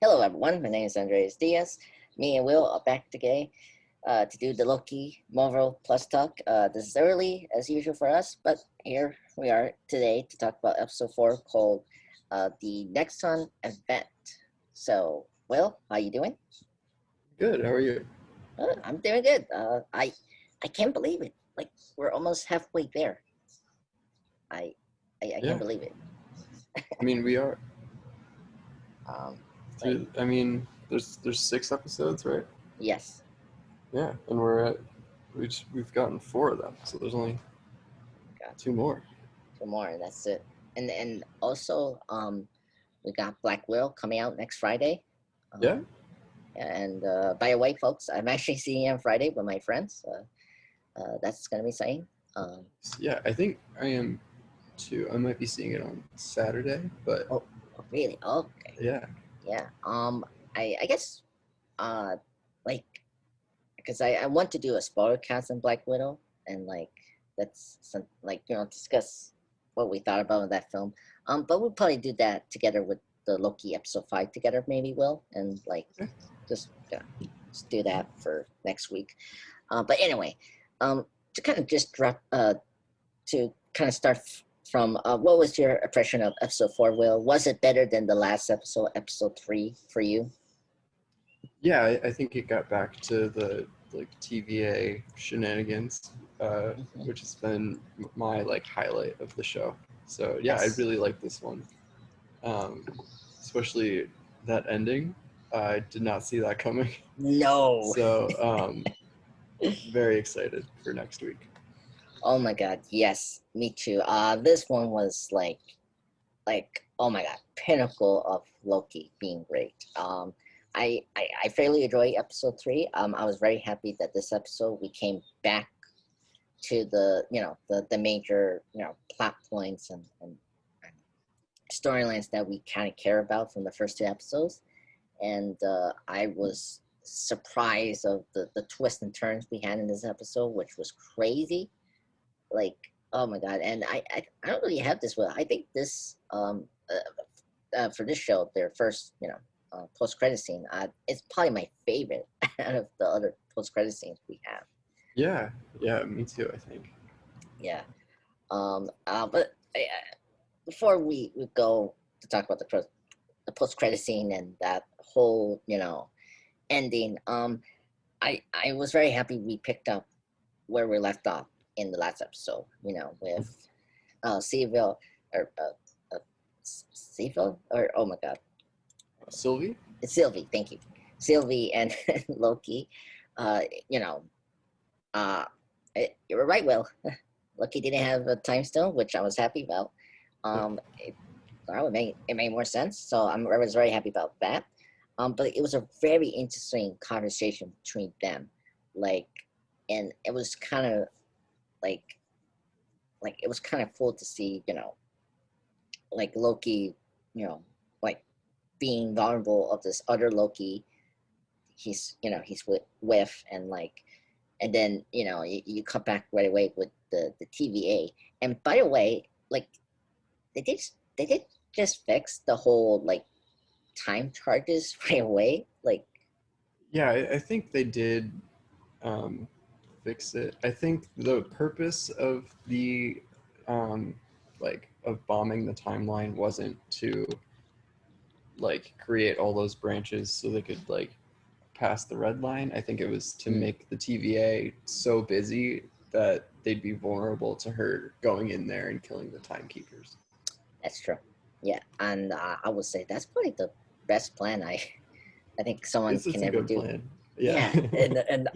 Hello, everyone. My name is Andres Diaz. Me and Will are back today to do the Loki Marvel Plus talk. This is early, as usual for us, but here we are today to talk about episode 4 called the Nexus Event. So, Will, how you doing? Good. How are you? I'm doing good. I can't believe it. Like we're almost halfway there. I I Yeah. can't believe it. I mean, we are. Um, like I mean, there's 6 episodes, right? yes, Yeah, and we've gotten 4 of them, so there's only got 2 more. tomorrow. That's it. And also we got Black Will coming out next Friday. Yeah. And by the way, folks, I'm actually seeing him Friday with my friends. That's gonna be exciting. Yeah, I think I am too. I might be seeing it on Saturday, but Oh, really? Okay. yeah. Yeah. I guess like because I want to do a spoiler cast on Black Widow and like that's some like discuss what we thought about that film. But we'll probably do that together with the Loki episode 5 together, maybe Will, and like Okay. just do that for next week. But anyway, to kind of just drop to kind of start from what was your impression of episode 4, Will? Was it better than the last episode, episode 3, for you? Yeah, I think it got back to the like TVA shenanigans, Mhm. which has been my like highlight of the show. So yeah, I Yes. really like this one. um, Especially that ending. I did not see that coming. No. So very excited for next week. Oh my god, yes, me too. This one was like oh my god, pinnacle of Loki being great. I fairly enjoyed episode 3. I was very happy that this episode we came back to the the major plot points and storylines that we kind of care about from the first 2 episodes. And I was surprised of the twists and turns we had in this episode, which was crazy. Like oh my god. And I don't really have this well. I think this for this show, their first post credit scene, it's probably my favorite out of the other post credit scenes we have. Yeah, yeah, me too. I think. Yeah. But before we go to talk about the post credit scene and that whole ending, I was very happy we picked up where we left off in the last episode. With Seville or Seville or oh my god, Sylvie. Sylvie. Thank you, Sylvie and Loki. Uh, you know, you were right, Will. Loki didn't have a time stone, which I was happy about. It, well, it made more sense, so I was very happy about that. But it was a very interesting conversation between them, like, and it was kind of like it was kind of cool to see, like Loki, you know, like being vulnerable of this other Loki he's with and like and then you come back right away with the TVA. And by the way, like they did they did just fix the whole like time charges right away. Like Yeah, I think they did um, fix it. I think the purpose of the of bombing the timeline wasn't to like create all those branches so they could like pass the red line. I think it was to mm, make the TVA so busy that they'd be vulnerable to her going in there and killing the timekeepers. that's true. Yeah, and I would say that's probably the best plan I think someone It's can a ever good do. plan. Yeah. Yeah, and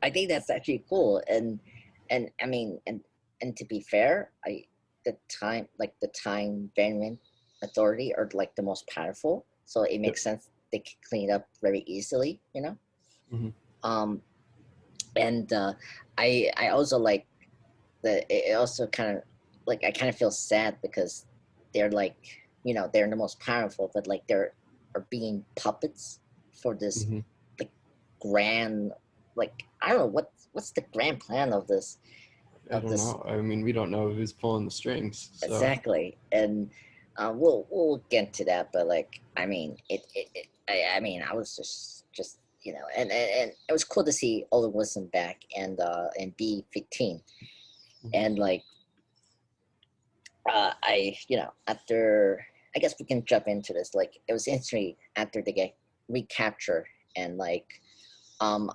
I think that's actually cool. And I mean and to be fair, the time variant authority are like the most powerful, so it Yep. makes sense they can clean it up very easily. Hmm. Um, and I also like that it also kind of like I kind of feel sad because they're like they're the most powerful, but like they're are being puppets for this Hmm. like grand like I don't know what's the grand plan of I of don't this know. I mean, we don't know who's pulling the strings, so exactly. And we'll get to that, but like I mean I mean I was just and it was cool to see Owen Wilson back and B-15 Mhm. and like I after I guess we can jump into this like it was instantly after they get recapture and like um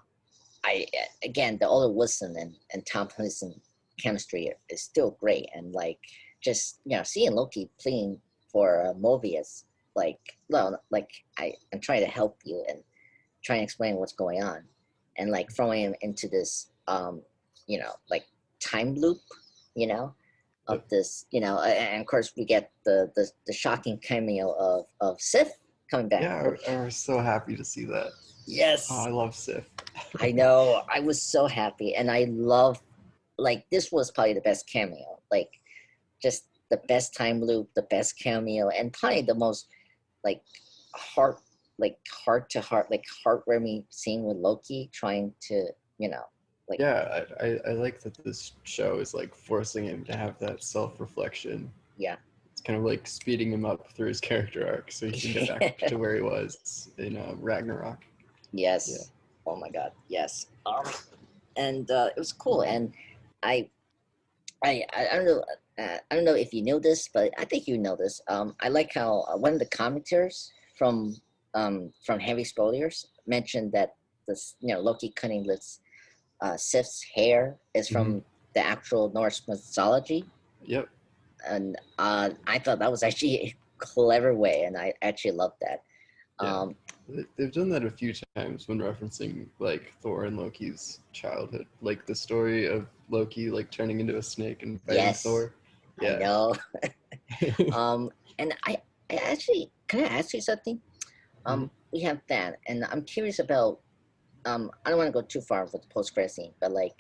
I again the Owen Wilson and Tom Hiddleston chemistry is still great and like just seeing Loki playing for Mobius like well like I'm trying to help you and trying to explain what's going on and like throwing him into this like time loop you know of Yep. this and of course we get the shocking cameo of Sif coming back Yeah, I was so happy to see that. Oh, yes I love Sif. I know I was so happy and I love like this was probably the best cameo like just the best time loop the best cameo and probably the most like heart heart to heart like heartwarming scene with Loki trying to like Yeah, I like that this show is like forcing him to have that self-reflection. yeah It's kind of like speeding him up through his character arc so he can get back to where he was in Ragnarok. Yeah. yes oh my god yes and it was cool and I I don't know I don't know if you know this but I think you know this I like how one of the commentators from Heavy Spoilers mentioned that this Loki cutting this Sif's hair is Hmm. from the actual Norse mythology Yep. and I thought that was actually a clever way, and I actually loved that. Yeah. Um, They've done that a few times when referencing like Thor and Loki's childhood, like the story of Loki like turning into a snake and fighting yes, Thor. I Yeah. know. And I actually can I ask you something? Mhm. We have that, and I'm curious about. I don't want to go too far with the post credit scene, but like,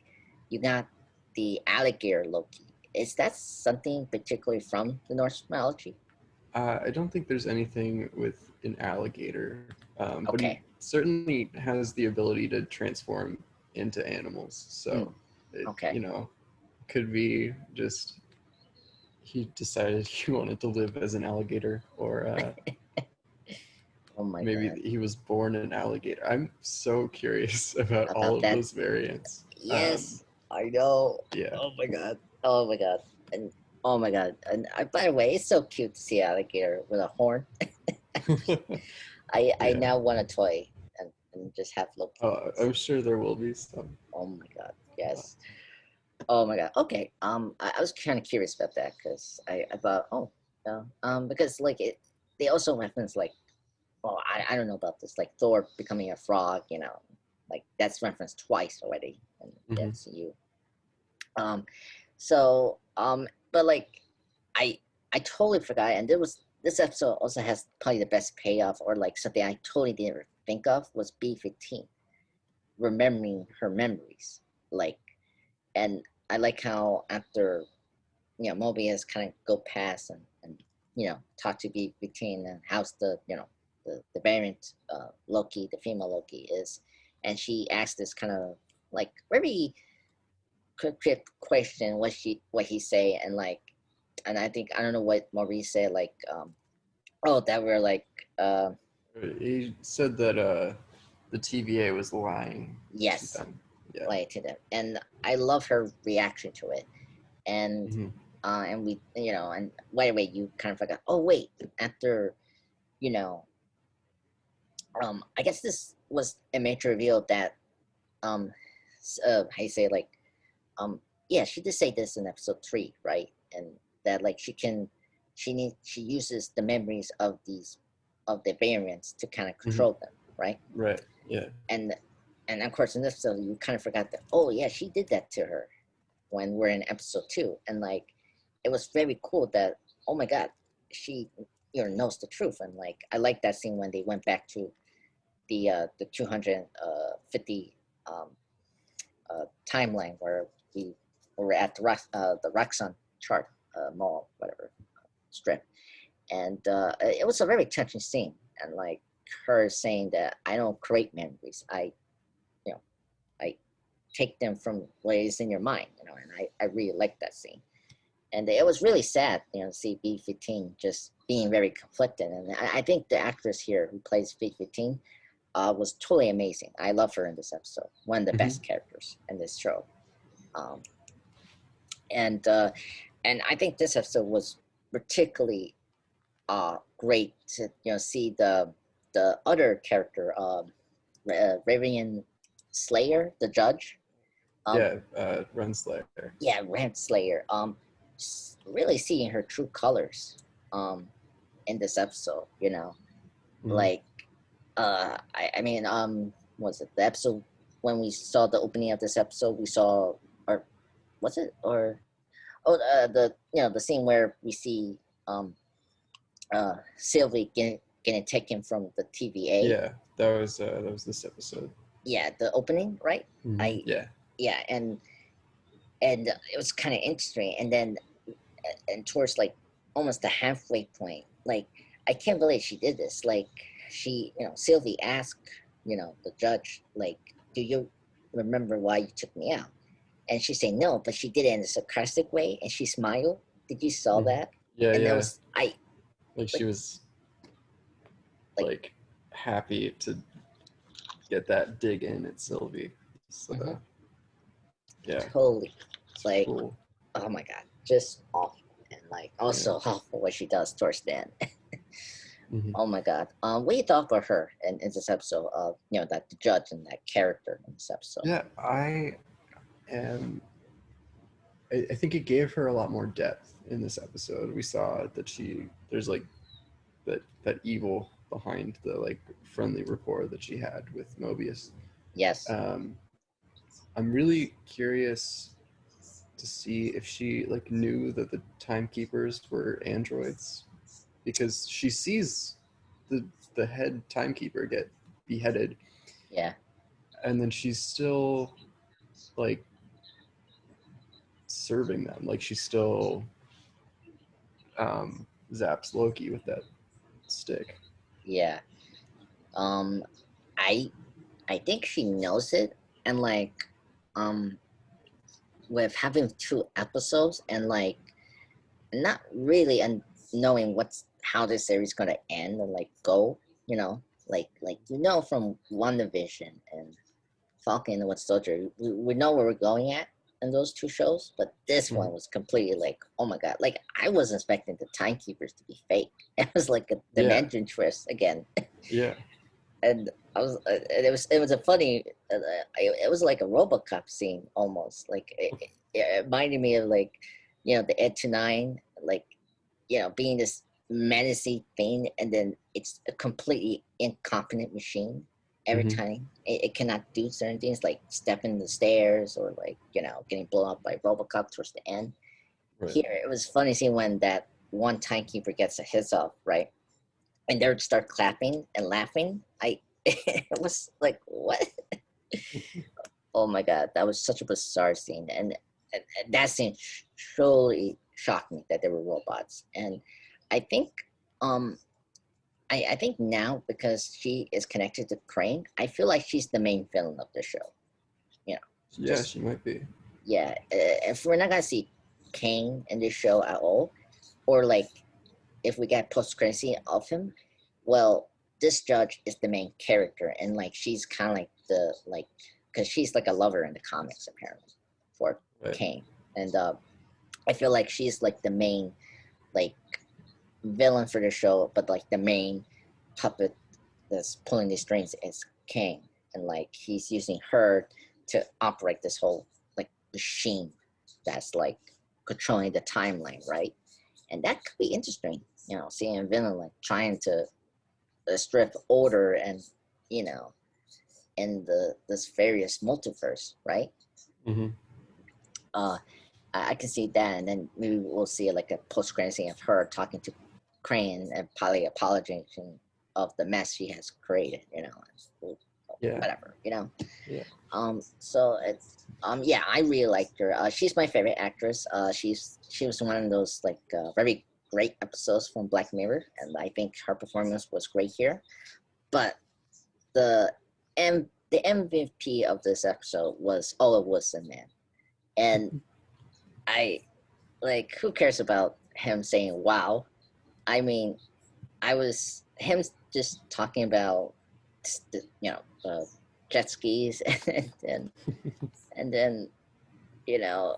you got the alligator Loki. Is that something particularly from the Norse mythology? I don't think there's anything with an alligator, but he Okay. certainly has the ability to transform into animals. Hmm. So, it, Okay. could be just he decided he wanted to live as an alligator, or Oh my maybe god. he was born an alligator. I'm so curious about all About of that. those variants. Yes, I know. Yeah. Oh my god. Oh my god. And oh my god. And by the way, it's so cute to see alligator with a horn. I Yeah. now want a toy and just have Loki. I'm sure there will be some. Oh my god. Yes. Oh my god. Okay. I was kind of curious about that because I thought, oh, because like they also reference like, oh, I don't know about this, like Thor becoming a frog, like that's referenced twice already in the Hmm. MCU. Um, so but like I I totally forgot, and there was this episode also has probably the best payoff, or like something I totally didn't think of was B-15 remembering her memories, like, and I like how after Mobius kind of go past and talk to B-15 and how's the variant Loki, the female Loki is, and she asked this kind of like very cryptic question what he say and like and I think I don't know what Maurice said like oh that we're like uh He said that the TVA was lying to yes them. Yeah. like to them and I love her reaction to it and Hmm. and we and right away you kind of forgot oh wait after you know I guess this was a major reveal that um how you say like um yeah she did say this in episode 3 right and that like she uses the memories of these of the variants to kind of Hmm. control them right Right. Yeah. and of course in this episode you kind of forgot that oh yeah she did that to her when we're in episode 2 and like it was very cool that oh my god she knows the truth and like I like that scene when they went back to the 250 um timeline where we were at the Roxxon chart mall, whatever strip, and it was a very touching scene. And like her saying that I don't create memories, you know I take them from what is in your mind, and I really like that scene. And it was really sad, to see B-15 just being very conflicted. And I think the actress here who plays Fate 15 was totally amazing. I love her in this episode. One of the best characters in this show. Um, and I think this episode was particularly great to see the other character, Ravian Slayer, the judge. Renslayer. Yeah, Renslayer. Really seeing her true colors in this episode. Like I mean, was it the episode when we saw the opening of this episode? We saw, or was it, or the scene where we see Sylvie getting taken from the TVA. Yeah, that was this episode. Yeah, the opening, right? Yeah, and it was kind of interesting, and then and towards like almost the halfway point, like I can't believe she did this. Like she, Sylvie asked, the judge, like, do you remember why you took me out? And she said no, but she did it in a sarcastic way, and she smiled. Did you saw that? Yeah, and yeah. That was she was like happy to get that dig in at Sylvie. So yeah, totally. Like, cool. Oh my god, just awful, and like also awful what she does towards the end. Oh my god. What do you thought about her in this episode of that the judge and that character in this episode? Yeah, I think it gave her a lot more depth in this episode. We saw that there's like that evil behind the like friendly rapport that she had with Mobius. Yes. I'm really curious to see if she like knew that the timekeepers were androids, because she sees the head timekeeper get beheaded. Yeah. And then she's still like serving them. Like she still zaps Loki with that stick. Yeah. I think she knows it, and like with having 2 episodes and like not really and knowing how this series is gonna end and like go, like from WandaVision and Falcon and the Winter Soldier, we know where we're going at in those 2 shows, but this one was completely like, oh my god, like I wasn't expecting the timekeepers to be fake. It was like a dimension twist again. Yeah. And it was a funny, it was like a RoboCop scene almost. Like it reminded me of like, the Ed to 9, like, being this menacing thing, and then it's a completely incompetent machine every time. It cannot do certain things like stepping the stairs or like, getting blown up by RoboCop towards the end. Right. Here, it was funny seeing when that one timekeeper gets a hits off, right? And they would start clapping and laughing. It was like, what? Oh my god, that was such a bizarre scene, and that scene truly shocked me that they were robots. And I think, I think now, because she is connected to Crane, I feel like she's the main villain of the show. Yeah, she might be. Yeah, if we're not gonna see Kane in this show at all, or like if we get post-credit scene of him, well, this judge is the main character, and like she's kind of like because she's like a lover in the comics apparently for Kane, and I feel like she's like the main like villain for the show, but like the main puppet that's pulling the strings is Kane, and like he's using her to operate this whole like machine that's like controlling the timeline, right? And that could be interesting, seeing a villain like trying to strip order and in this various multiverse, right? I can see that, and then maybe we'll see like a post-credit scene of her talking to Crane and probably apologizing of the mess she has created, whatever, Yeah. So it's yeah, I really liked her. She's my favorite actress. She was one of those like very great episodes from Black Mirror, and I think her performance was great here. But the MVP of this episode was Ola Wilson, man. And I like, who cares about him saying wow? I mean, I was him just talking about you know jet skis and then you know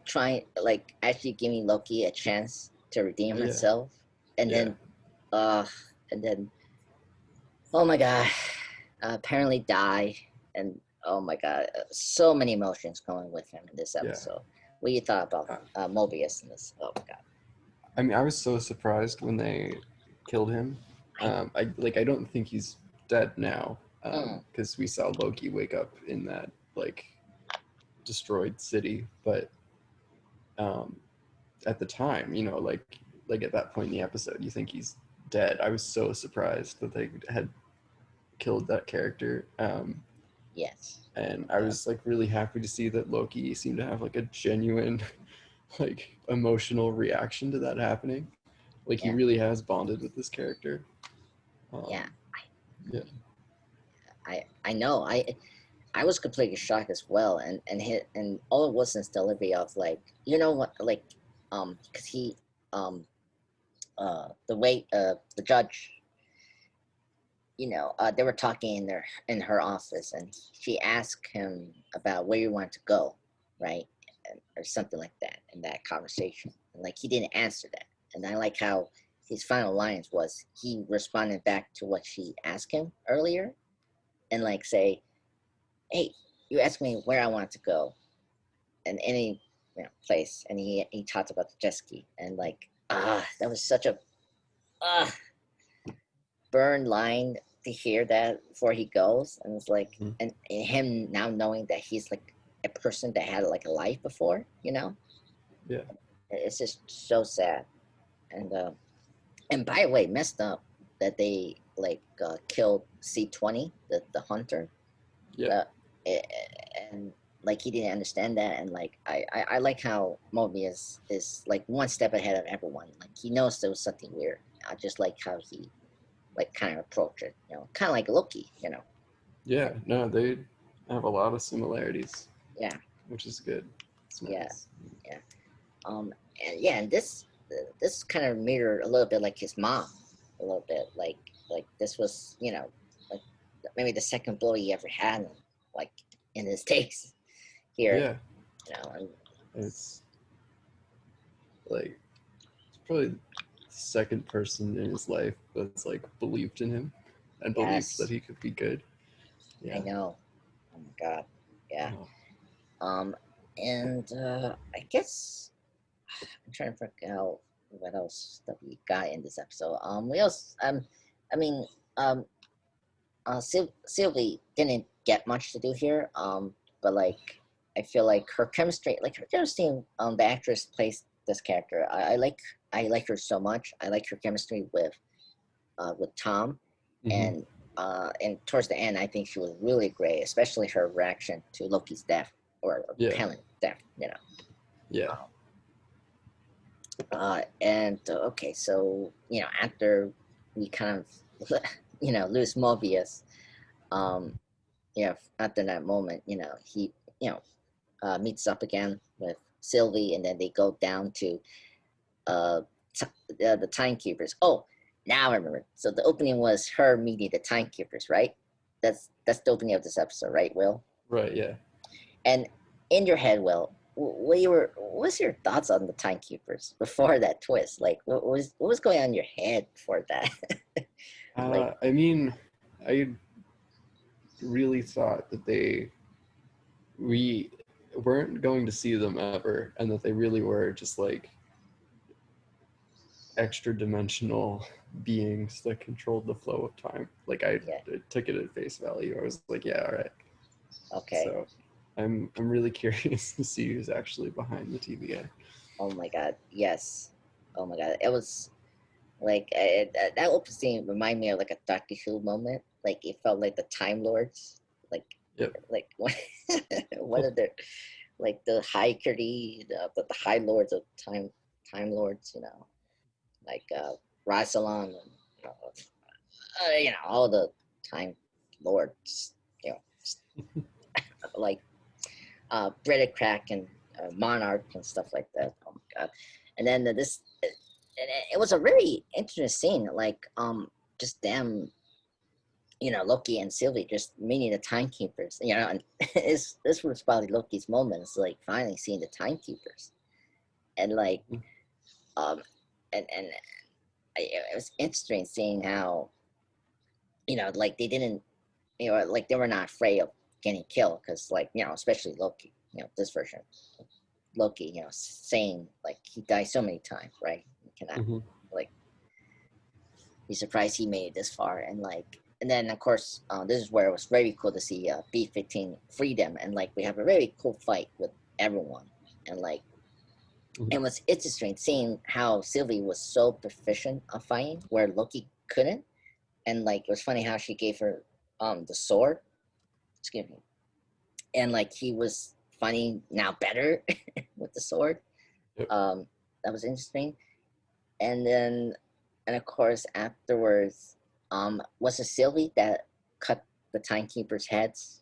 trying like actually giving Loki a chance to redeem Yeah, himself, and yeah, then uh and then oh my god, apparently die, and oh my god, so many emotions going with him in this yeah. episode. What do you thought about Uh, Mobius in this? Oh my god, I mean, I was so surprised when they killed him. I I don't think he's dead now, mm, because we saw Loki wake up in that like destroyed city. But um, at the time, like at that point in the episode, you think he's dead. I was so surprised that they had killed that character. yes, oh And my I god, was like really happy to see that Loki seemed to have like a genuine like emotional reaction to that happening. Like he yeah, really has bonded with this character. yeah. Um, yeah, I know. I was completely shocked as well, and all it was is delivery of like you know what like because he um the way the judge they were talking in her office, and she asked him about where you want to go, right, or something like that in that conversation, and like he didn't answer that, and I like how his final lines was he responded back to what she asked him earlier, and like say, hey, you asked me where I wanted to go, and any place, and he talked about the jet ski, and like that was such a ah burn line to hear that before he goes, and it's like mhm, and him now knowing that he's like a person that had like a life before, yeah, it's just so sad, and by the way, messed up that they like killed C-20, the hunter, yeah, uh, and like he didn't understand that, and like I like how Mobius is like one step ahead of everyone, like he knows there was something weird. I just like how he like kind of approach it, kind of like Loki, yeah. No, they have a lot of similarities, yeah, which is good. It's yeah, nice. yeah. Um, and yeah, and this kind of mirrored a little bit like his mom, a little bit like this was like maybe the second blow he ever had, like in his takes here, Yeah, and it's like it's probably the second person in his life that's like believed in him and believed that yes, he could be good. I Yeah. know. Oh my god, yeah. Oh, Um, and I guess I'm trying to figure out what else that we got in this episode. We also I mean um Sylvie didn't get much to do here. But like I feel like her chemistry, the actress plays this character. I like her so much. I like her chemistry with Tom, hmm, and towards the end, I think she was really great, especially her reaction to Loki's death or yeah, Helen's death. yeah, Um, and okay, so after we kind of lose Mobius, um, after that moment, he meets up again with Sylvie, and then they go down to uh, the timekeepers. Oh, now I remember. So the opening was her meeting the timekeepers, right? That's the opening of this episode, right, Will? right, yeah. And in your head, Will, what's your thoughts on the timekeepers before that twist? Like, what was going on in your head before that? Like, I mean, I really thought that we weren't going to see them ever, and that they really were just like extra dimensional beings that controlled the flow of time. Like yeah, I took it at face value. I was like, yeah, all right. okay. So I'm really curious to see who's actually behind the TVA. Oh my God, yes. Oh my God, it was like that opening scene reminded me of like a Doctor Who moment. Like it felt like the Time Lords, like Yep. like one of the like the the High Lords of Time Lords, like Rasalan, and all the Time Lords, like British Crack and Monarch and stuff like that. Oh my God! And then this. it was a really interesting scene. Like just them, Loki and Sylvie just meeting the timekeepers. And this was probably Loki's moment. It's like finally seeing the timekeepers, and like um and it was interesting seeing how like they didn't like they were not afraid of getting killed because like especially Loki, this version of Loki, saying like he died so many times, right? You cannot Mm-hmm. like be surprised he made it this far, and then of course this is where it was very cool to see B-15 freedom, and like we have a very cool fight with everyone, and like Mm-hmm. it was interesting seeing how Sylvie was so proficient of fighting where Loki couldn't, and like it was funny how she gave her the sword, excuse me, and like he was fighting now better with the sword. Yep. That was interesting. And then, and of course, afterwards, was it Sylvie that cut the timekeepers' heads,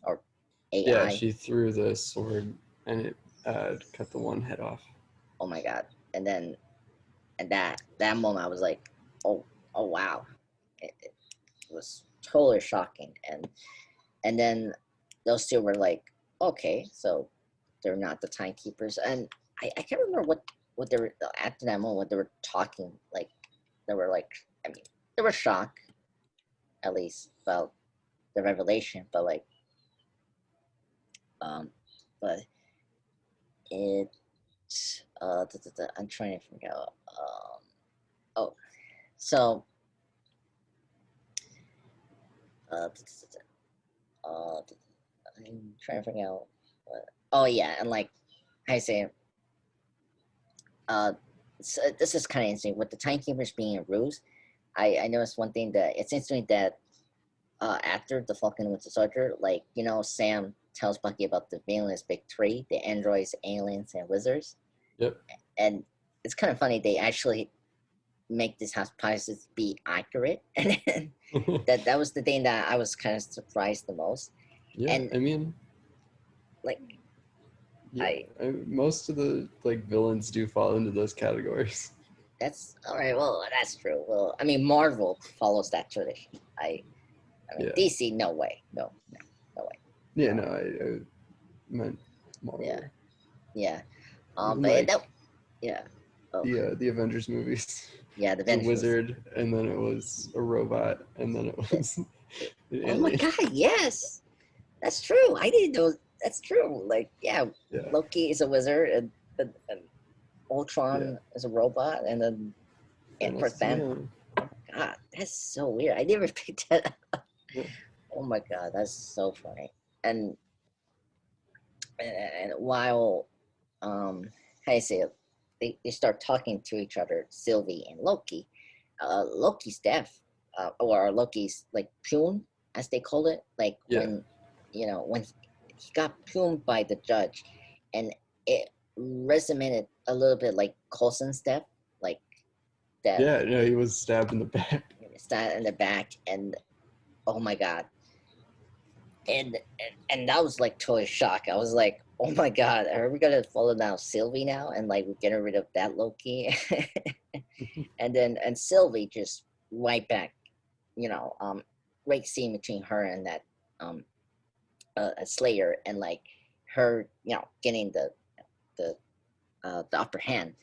or Yeah, AI? she threw the sword and it cut the one head off. Oh my god! And then, and that moment, I was like, oh wow, it was totally shocking. And then those two were like, okay, so they're not the timekeepers, and I can't remember what they were after that moment. What they were talking like, they were like, I mean, they were shocked at least about the revelation, but like, um, but it, I'm trying to figure out, oh, so, uh, uh, I'm trying to figure out, oh yeah, and like, I say, uh, so this is kind of interesting with the timekeepers being a ruse. I noticed one thing that it's interesting that after the Falcon and Winter Soldier, like Sam tells Bucky about the villainous big three: the androids, aliens, and wizards. Yep. And it's kind of funny they actually make this hypothesis be accurate, and that was the thing that I was kind of surprised the most. Yeah, And I mean, like yeah, I, most of the like villains do fall into those categories. that's all right. Well, that's true. Well, I mean, Marvel follows that tradition. I mean, Yeah. DC, no way, no way. Yeah, no, I meant Yeah, Marvel. yeah. Even But like that, yeah. Oh, the Avengers movies. yeah. The It's a Avengers was. wizard, and then it was a robot, and then it was an Oh my alien. god, yes. That's true. I didn't know that's true. Like, yeah, Yeah, Loki is a wizard, and yeah. Ultron is a robot, and then Thanos for is an Thanos. alien. God, that's so weird. I never picked that up. Yeah. Oh my god, that's so funny. And and while how you say it, they start talking to each other, Sylvie and Loki. Loki's deaf, or Loki's like pune, as they call it, like Yeah. when he got puned by the judge, and it resonated a little bit like Coulson's death, like that Yeah, no, he was stabbed in the back. stat in the back, and oh my god, and that was like totally shock. I was like, oh my god, are we gonna follow now Sylvie now, and like we're getting rid of that Loki, and Sylvie just right back, great scene between her and that um a Slayer, and like her, getting the upper hand,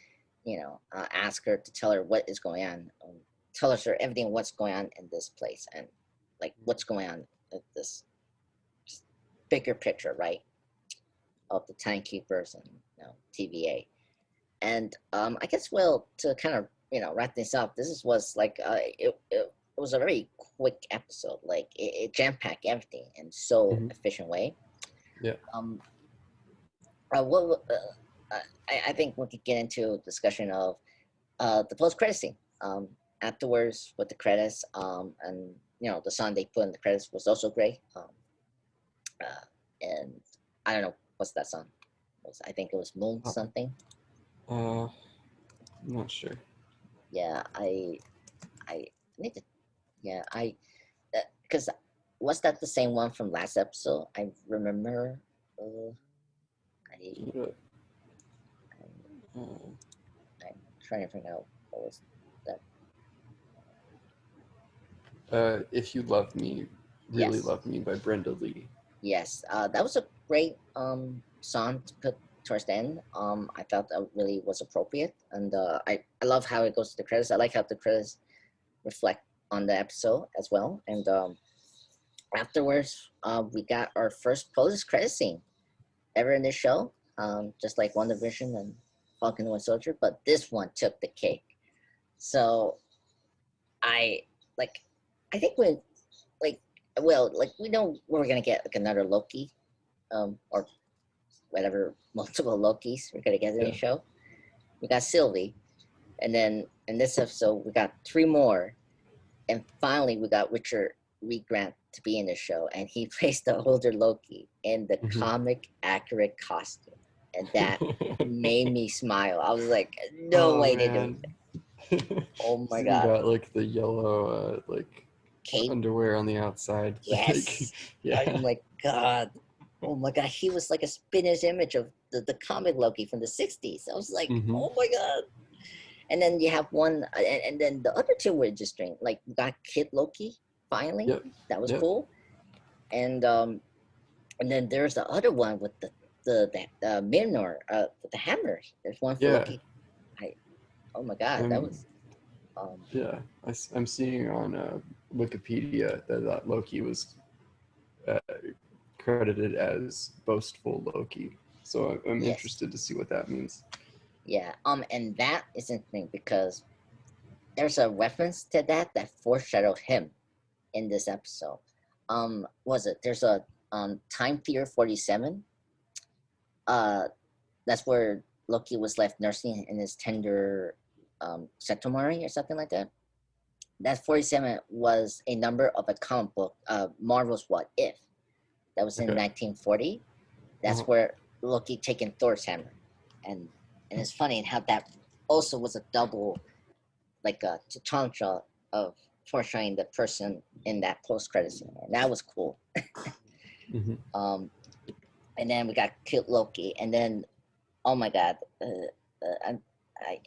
ask her to tell her what is going on, tell her everything what's going on in this place, and like what's going on in this bigger picture, right, of the timekeepers and TVA. And I guess, well, to kind of wrap this up, was like it was a very quick episode. Like it jam packed everything in so Mhm. efficient way. Yeah. Um, what I think we could get into a discussion of the post credit scene. Afterwards with the credits, and the song they put in the credits was also great. Uh, and I don't know what's that song. I think it was Moon Uh, something. I'm not sure. Yeah, I need to. Yeah, because was that the same one from last episode? I remember. I, Uh, I'm, I'm trying to figure out What was that? If You Love Me, Really Yes. Love Me by Brenda Lee. Yes, that was a great song to put towards the end. I felt that really was appropriate, and I love how it goes to the credits. I like how the credits reflect on the episode as well. And afterwards, we got our first post credit scene ever in this show, just like WandaVision and Falcon and Winter Soldier, but this one took the cake. So I like, I think we like, well, like we know we're gonna get like another Loki, or whatever multiple Lokis we're gonna get in the Yeah. show. We got Sylvie, and then in this episode we got three more, and finally we got Richard Reed Grant to be in the show, and he plays the older Loki in the Mhm. comic accurate costume, and that made me smile. I was like, no Oh way they do man. it. Oh He's my even god. got like the yellow like Cape? underwear on the outside. Like, Yes. Oh yeah. my god. Oh my god. He was like a spinach image of the comic Loki from the 60s. I was like, Hmm. oh my god. And then you have one, and then the other two were just strange. Like, we got Kid Loki, finally. Yep. That was Yep. cool. And then there's the other one with the Mjolnir, with the hammers. There's one for Yeah. Loki. Oh my god, that I'm was um yeah. I'm seeing on Wikipedia that Loki was uh, credited as boastful Loki. So I'm yes. interested to see what that means. Yeah. And that is interesting because there's a reference to that foreshadowed him in this episode. Was it there's a Time Fear 47. Uh that's where Loki was left nursing in his tender Septimari or something like that. That 47 was a number of a comic book, Marvel's What If. That was in Okay. 1940. That's Uh-huh. where Loki taking Thor's hammer, and it's funny how that also was a double, like a T'Challa of portraying the person in that post credit scene, and that was cool. Hmm. Um, and then we got Kid Loki, and then oh my god,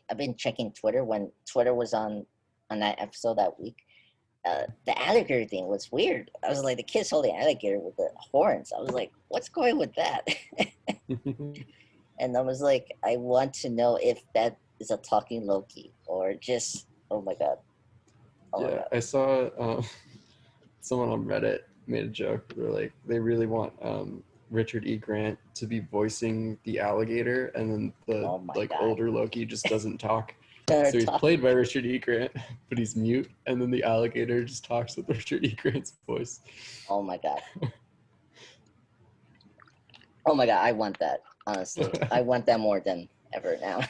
I've been checking Twitter when Twitter was on that episode that week. The alligator thing was weird. I was like, the kid's holding alligator with the horns. I was like, what's going with that? And I was like, I want to know if that is a talking Loki or just, oh my god, oh my Yeah, god. I saw someone on Reddit made a joke. They're like, they really want Richard E. Grant to be voicing the alligator, and then the Oh my like god. older Loki just doesn't talk. They're So he's talking. played by Richard E. Grant, but he's mute, and then the alligator just talks with Richard E. Grant's voice. Oh my god. Oh my god, I want that. Honestly, I want that more than ever now.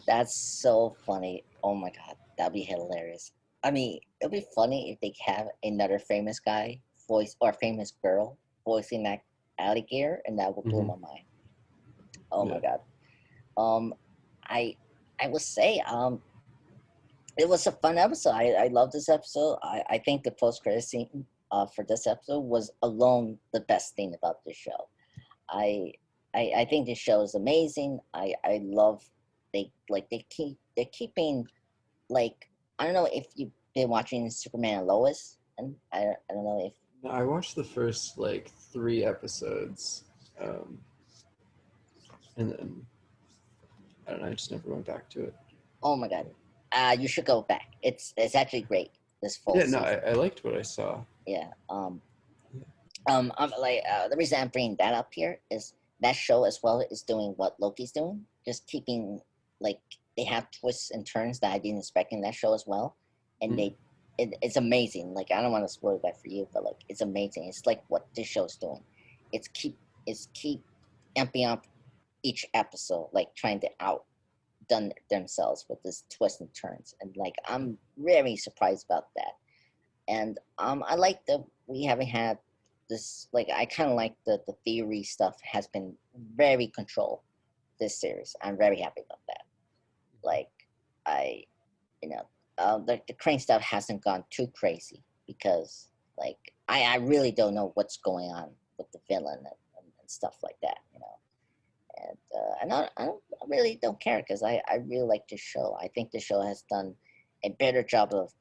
That's so funny. Oh my god, that'd be hilarious. I mean, it'd be funny if they have another famous guy voice or famous girl voicing that alligator, and that would blow Hmm. my mind. Oh my Yeah. god. Um, I I would say it was a fun episode. I love this episode. I think the post credit scene for this episode was alone the best thing about this show. I I think this show is amazing. I love they're keeping like I don't know if you've been watching Superman and Lois, and I don't know if No, I watched the first like 3 episodes, um, and then I don't know. I just never went back to it. oh my god, you should go back. It's actually great this full Yeah, no, season. I liked what I saw. Yeah. I'm like the reason I'm bringing that up here is that show as well is doing what Loki's doing, just keeping like they have twists and turns that I didn't expect in that show as well, and Mm. it's amazing. Like I don't want to spoil that for you, but like it's amazing. It's like what this show's doing. It's keep amping up each episode, like trying to outdone themselves with this twists and turns, and like I'm very surprised about that. And I like that we haven't had this. Like I kind of like the theory stuff has been very controlled this series. I'm very happy about that. Like I, you know, the crane stuff hasn't gone too crazy because like I really don't know what's going on with the villain and stuff like that. And I really don't care because I really like this show. I think the show has done a better job of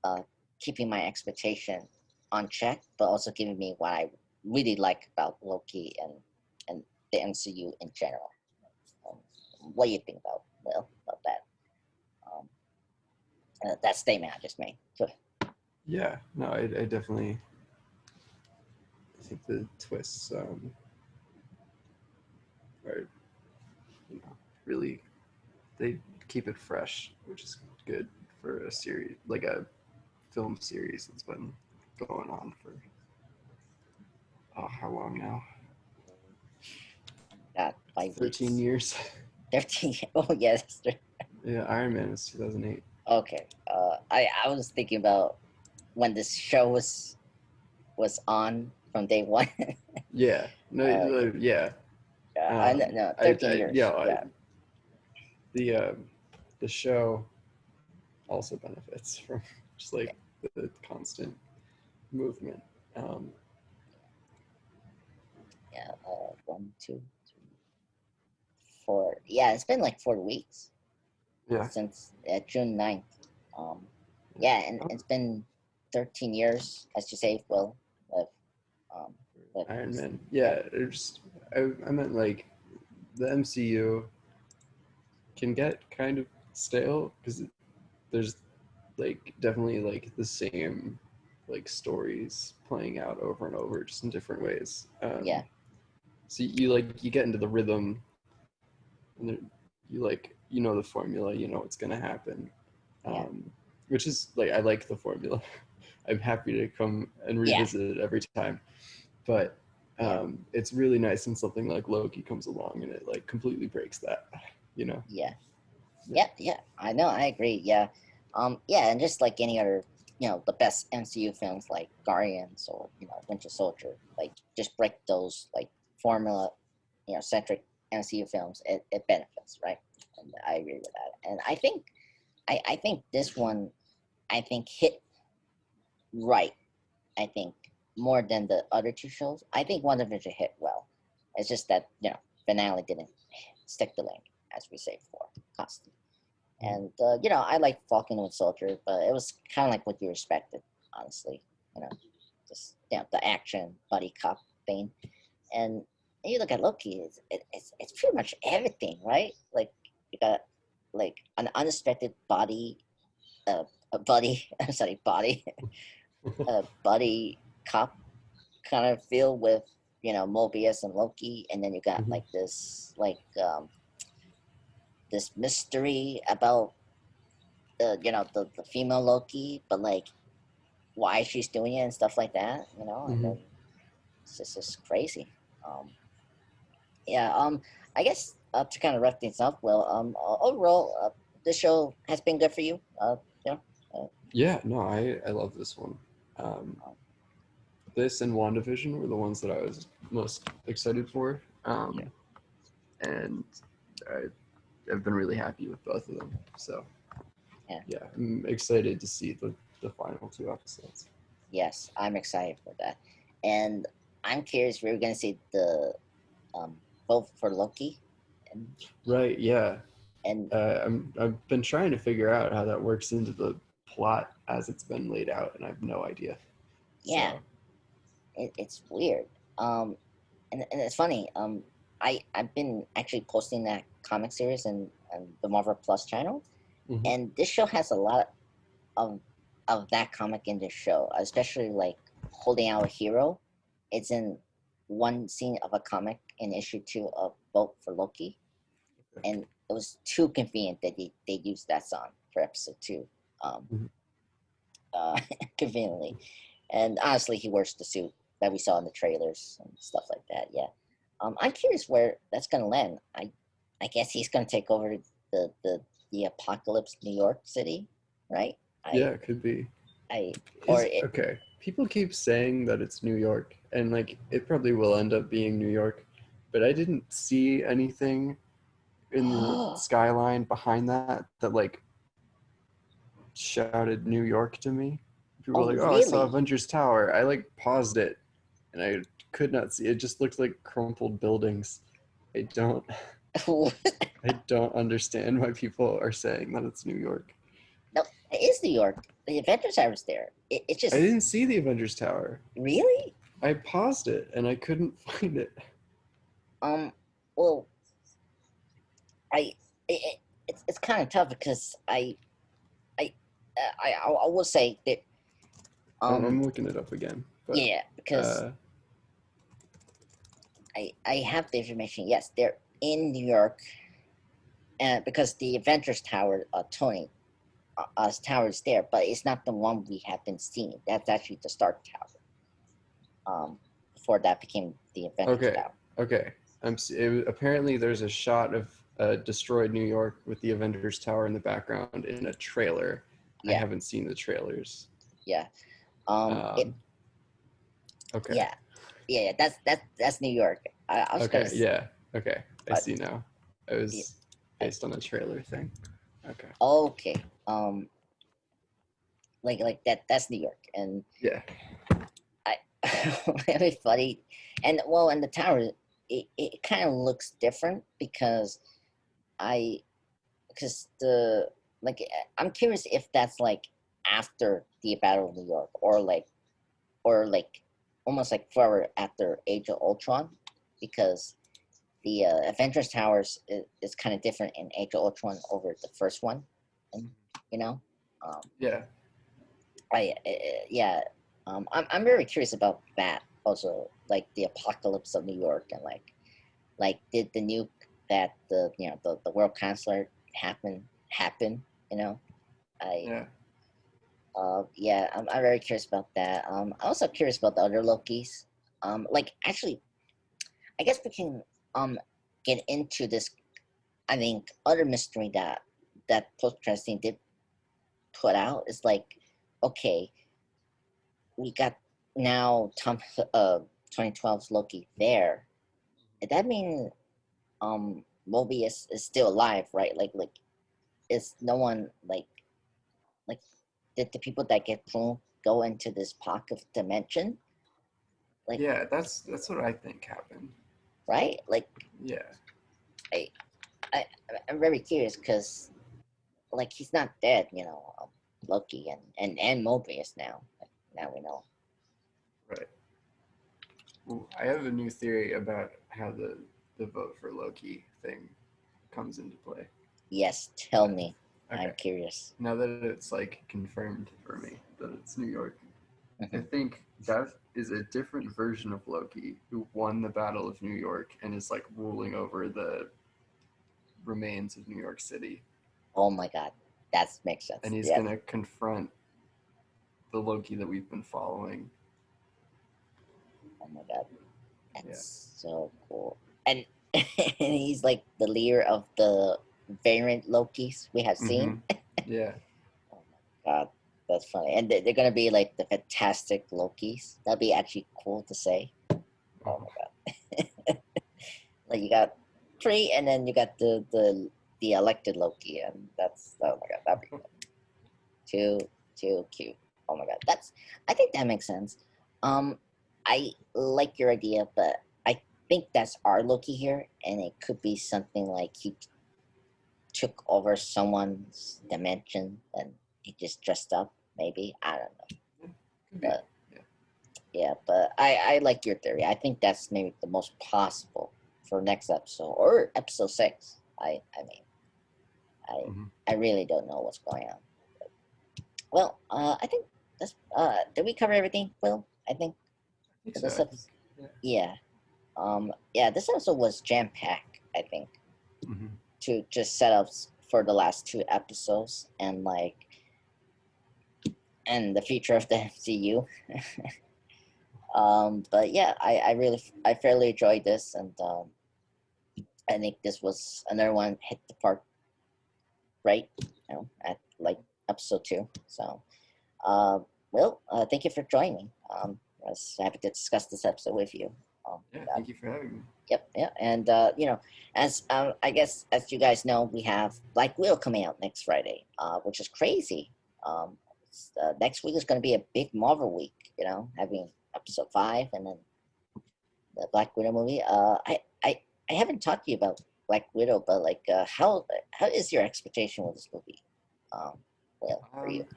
uh, keeping my expectation on check, but also giving me what I really like about Loki and the MCU in general. Um, what do you think about that? Um, that statement I just made. So, Yeah, no, I definitely think the twists are, really, they keep it fresh, which is good for a series, like a film series that's been going on for, how long now? got 5 weeks. 13 years. 13. Oh yes. Yeah, Iron Man was 2008. Okay. I was thinking about when this show was on from day one. Yeah, no, Yeah, yeah. I no, I 13 years. yeah, Yeah, the the show also benefits from just yeah, like the constant movement. Um, yeah. 1, 2, 3, 4. Yeah, it's been like 4 weeks yeah. since June 9th. Um, yeah, and Oh, it's been 13 years, as you say, Will, with um, with Iron Man. yeah, Yeah, I meant like the MCU can get kind of stale because there's like definitely like the same like stories playing out over and over just in different ways. yeah, So you like you get into the rhythm and you like you know the formula, you know what's gonna happen, yeah, which is like I like the formula. I'm happy to come and yeah, revisit it every time, but yeah, it's really nice when something like Loki comes along and it like completely breaks that, you know. yeah. Yeah. Yeah, yeah, I know, I agree. Yeah, yeah, and just like any other, the best MCU films like Guardians or Winter Soldier, like just break those like formula, centric MCU films. It benefits, right? And I agree with that. And I think this one, I think hit right. I think more than the other two shows. I think WandaVision hit well. It's just that finale didn't stick the link, as we say before, constantly. And I like Falcon and Soldier, but it was kind of like what you expected, honestly. You know, just the action buddy cop thing. And you look at Loki, it's pretty much everything, right? Like you got like an unexpected body, a buddy. I'm sorry, body, a buddy cop kind of feel with Mobius and Loki, and then you got Mhm. like this mystery about the female Loki, but like why she's doing it and stuff like that, and Mhm. then it's just crazy. Um, yeah, I guess to kind of wrap things up, well, overall, this show has been good for you. You know, uh, Yeah, no, I love this one. Um, um, this and WandaVision were the ones that I was most excited for, yeah, and I, I've been really happy with both of them. So yeah, yeah, I'm excited to see the final two episodes. yes, I'm excited for that, and I'm curious. We're gonna see the um, both for Loki, and Right? Yeah. and I've been trying to figure out how that works into the plot as it's been laid out, and I have no idea. yeah, So it's weird. Um, and it's funny. I've been actually posting that comic series and the Marvel Plus channel, mhm. and this show has a lot of that comic in this show, especially like holding out a hero. It's in one scene of a comic in issue 2 of Bolt for Loki, and it was too convenient that they used that song for episode 2. Um, Mhm. Conveniently, and honestly, he wears the suit that we saw in the trailers and stuff like that. Yeah, I'm curious where that's gonna land. I guess he's gonna take over the apocalypse New York City, right? Yeah, it could be. I or Is it. okay. People keep saying that it's New York, and like it probably will end up being New York, but I didn't see anything in the Oh, skyline behind that like shouted New York to me. People were like, "Oh, I saw really? Avengers Tower." I like paused it, and I could not see. It just looked like crumpled buildings. I don't I don't understand why people are saying that it's New York. No, it is New York. The Avengers Tower is there. It's I just didn't see the Avengers Tower. really. I paused it and I couldn't find it. Um, well, I it's kind of tough because I I will say that I'm looking it up again, but yeah, because uh, I have the information. Yes, they're in New York, and because the Avengers Tower, Tony, tower is there, but it's not the one we have been seeing. That's actually the Stark Tower. Before that became the Avengers okay, Tower. okay. Apparently there's a shot of destroyed New York with the Avengers Tower in the background in a trailer. I Yeah, haven't seen the trailers. yeah. It Um, okay, yeah, yeah, yeah. That's New York. I was gonna, okay, yeah, okay. I uh, see now. It yeah, was based on a trailer thing. Okay. okay. Like that. That's New York, and Yeah. I very funny, and well, and the tower, it kind of looks different because I because the like I'm curious if that's like after the Battle of New York or like almost like forever after Age of Ultron because the Avengers Towers is kind of different in Age of Ultron over the first one, and you know, um, Yeah. yeah, I'm very curious about that also, like the apocalypse of New York and like did the nuke that the world chancellor happen, you know, I Yeah. yeah, I'm very curious about that. I'm also curious about the other Lokis. Like actually, I guess we can get into this. I think other mystery that post credit scene did put out is like, okay, we got now 2012's Loki there. Does that mean Mobius is still alive, right? Like is no one like did the people that get pruned go into this pocket dimension? Like Yeah, that's what I think happened. right? Like Yeah. I, I I'm very curious because like he's not dead, Loki and Mobius now. Like, now we know. Right. Ooh, I have a new theory about how the vote for Loki thing comes into play. Yes, tell Uh, me. I'm okay. curious. Now that it's like confirmed for me that it's New York, I Hmm. think that is a different version of Loki who won the Battle of New York and is like ruling over the remains of New York City. Oh my God, that makes And sense. he's Yeah. gonna confront the Loki that we've been following. Oh my God, Yeah. that's so cool. And and he's like the leader of the variant Lokis we have Mm-hmm. seen. Yeah. Oh my God, that's funny. And they're gonna be like the fantastic Lokis. That'd be actually cool to say. Oh Oh, my God. Like you got three, and then you got the elected Loki, and that's oh my God, that'd be cool. Too cute. Oh my God, that's I think that makes sense. Um, I like your idea, but I think that's our Loki here, and it could be something like he took over someone's dimension and he just dressed up. Maybe I don't know, could be. but Yeah. yeah, but I like your theory. I think that's maybe the most possible for next episode or episode 6. I mean Mm-hmm. I really don't know what's going on. Well, I think that's did we cover everything, Will? I think I think for so. this I think. episode. Yeah. Yeah. Yeah, this episode was jam packed, I think, Mm-hmm. to just set up for the last 2 episodes and the future of the MCU. But yeah, I fairly enjoyed this, and I think this was another one hit the park right, at like episode 2. So, uh, Will, thank you for joining me. I was happy to discuss this episode with you. Yeah. Uh, Thank you for having me. yep, yeah, and as I guess as you guys know, we have Black Widow coming out next Friday, which is crazy. Next week is going to be a big Marvel week. Having episode 5 and then the Black Widow movie. I haven't talked to you about Black Widow, but like, how is your expectation with this movie? Well, for you. Um,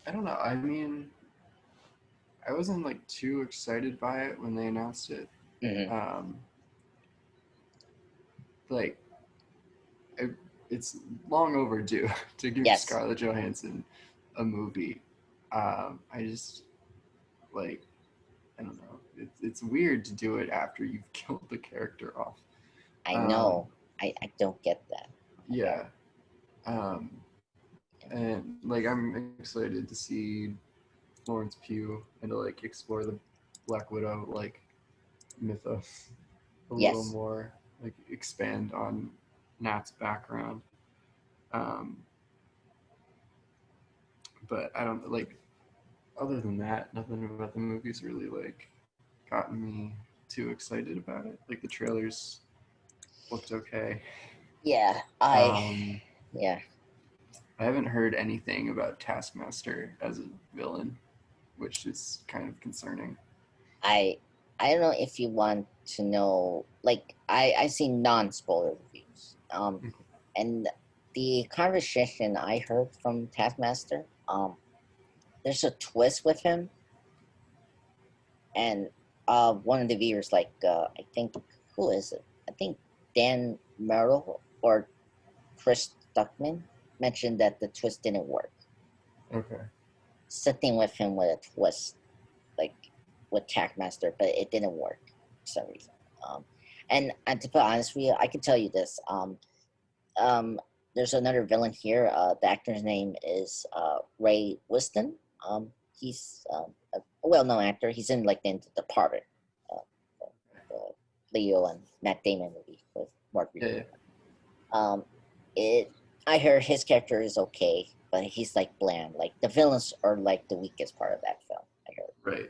I don't know. I mean, I wasn't like too excited by it when they announced it. Hmm. Um, like, I, it's long overdue to give Yes. Scarlett Johansson a movie. I just like I don't know. It's weird to do it after you've killed the character off. I Um, know. I don't get that. Okay. yeah. Um, and like I'm excited to see Florence Pugh and to like explore the Black Widow like mythos a little Yes. more, like expand on Nat's background. Um, but I don't like other than that, nothing about the movie's really like gotten me too excited about it. Like the trailers looked okay. Yeah. Um, Yeah. I haven't heard anything about Taskmaster as a villain, which is kind of concerning. I I don't know if you want to know. Like, I see non-spoiler reviews. And the conversation I heard from Taskmaster, there's a twist with him, and one of the viewers, like, I think, who is it? I think Dan Merrill or Chris Stuckman mentioned that the twist didn't work. Okay. Sitting with him with a twist, like with Taskmaster, but it didn't work for some reason. Um, and to be honest with you, I can tell you this. Um, there's another villain here. The actor's name is Ray Wiston. He's a well-known actor. He's in like the Departed, uh, the Leo and Matt Damon movie with Mark Yeah, yeah. Ruffalo. Um, it. I heard his character is okay, but he's like bland. Like the villains are like the weakest part of that film. I heard. Right.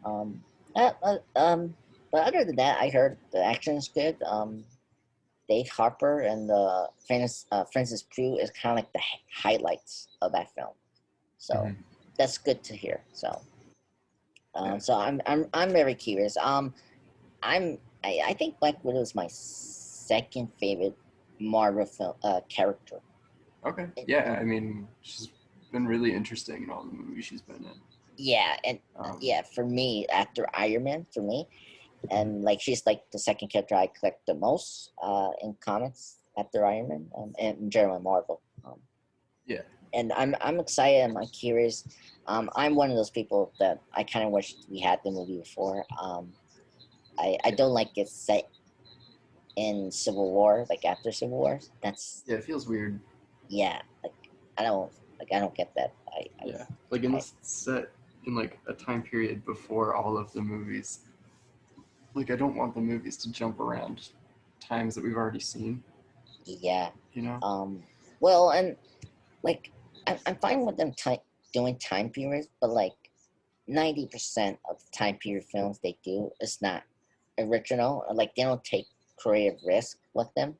Um, uh, uh, um, but other than that, I heard the action is good. Dave Harper and Francis Pugh is kind of like the highlights of that film. So Hmm. that's good to hear. So Yeah. so I'm very curious. I think Black Widow is my second favorite Marvel film character. Okay. And Yeah. I mean, she's been really interesting in all the movies she's been in. yeah, and Um, yeah, for me, after Iron Man, for me, and like she's like the second character I collect the most in comics after Iron Man, and in general Marvel. yeah. And I'm excited. I'm curious. I'm one of those people that I kind of wish we had the movie before. I Yeah. don't like it set in Civil War, like after Civil War. That's Yeah. It feels weird. yeah. I don't get that. Yeah. Like in I this set in like a time period before all of the movies. Like I don't want the movies to jump around times that we've already seen. yeah. You know. Um. Well, and like I'm fine with them doing time periods, but like 90% of the time period films they do is not original. Or like they don't take creative risk with them.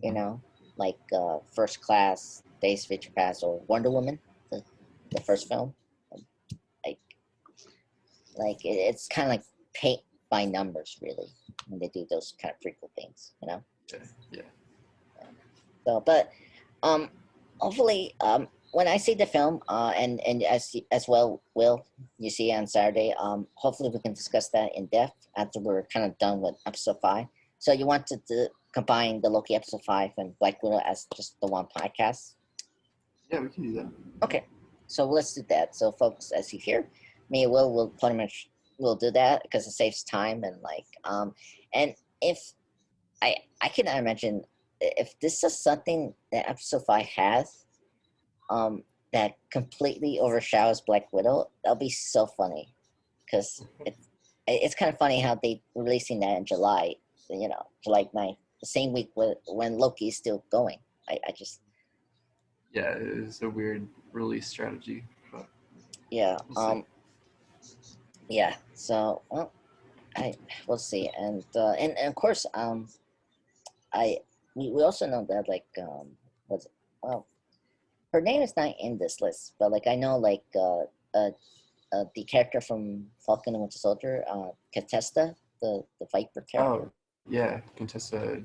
You Hmm. know, like First Class, Days of Future Past, or Wonder Woman, the first film. Like it's kind of like paint by numbers, really, when they do those kind of frequent things. You know. Yeah. Yeah. So, but um, hopefully, when I see the film, and as well, Will, you see it on Saturday. Hopefully we can discuss that in depth after we're kind of done with episode 5. So you wanted to combine the Loki episode 5 and Black Widow as just the one podcast? Yeah. We can do that. Okay, so let's do that. So, folks, as you hear, me and Will pretty much will do that because it saves time and like and if I cannot imagine if this is something that episode 5 has that completely overshadows Black Widow. That'll be so funny because it's kind of funny how they releasing that in July, July 9th, the same week when Loki is still going. I just Yeah. It's a weird release strategy, but yeah we'll see. yeah. So well, I we'll see, and of course I we also know that like what's it? Well, her name is not in this list, but like I know like the character from Falcon and Winter Soldier, Catesta, the Viper character. Oh, Yeah, Contessa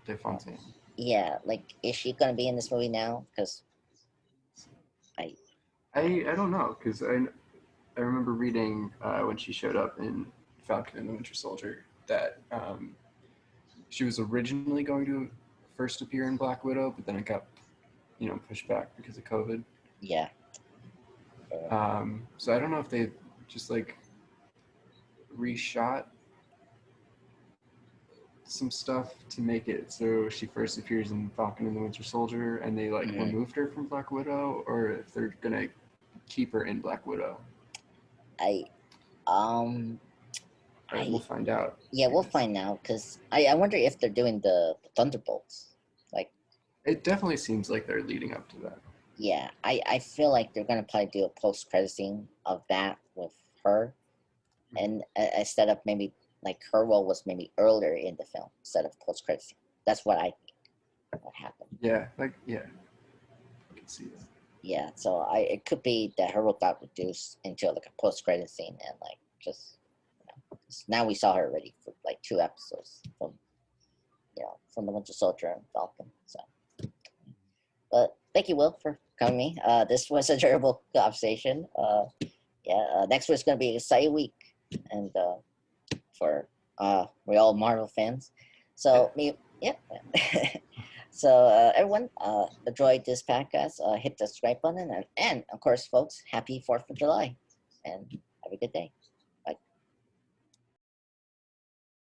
De Fontaine. Yeah, like is she gonna be in this movie now? Because I, I don't know because I remember reading when she showed up in Falcon and the Winter Soldier that she was originally going to first appear in Black Widow, but then it got pushed back because of COVID. yeah, So I don't know if they just like reshot some stuff to make it so she first appears in Falcon and the Winter Soldier, and they like mhm. removed her from Black Widow, or if they're gonna keep her in Black Widow. I um We'll I find out, yeah, I we'll guess. find out because I wonder if they're doing the Thunderbolts. Like, It definitely seems like they're leading up to that. yeah, I feel like they're gonna probably do a post credit scene of that with her, and instead of maybe like her role was maybe earlier in the film instead of post credit scene. That's what I think would happen. Yeah, like yeah, I can see that. Yeah, so it could be that her role got reduced into like a post credit scene and like just now we saw her already for like 2 episodes from the Winter Soldier and Falcon. So, but thank you, Will, for coming me. This was a terrible conversation. Next week's gonna be an exciting week, and for we're all Marvel fans. Yeah. So me, yeah. So everyone, enjoyed this podcast. Hit the subscribe button, and of course, folks, happy 4th of July, and have a good day.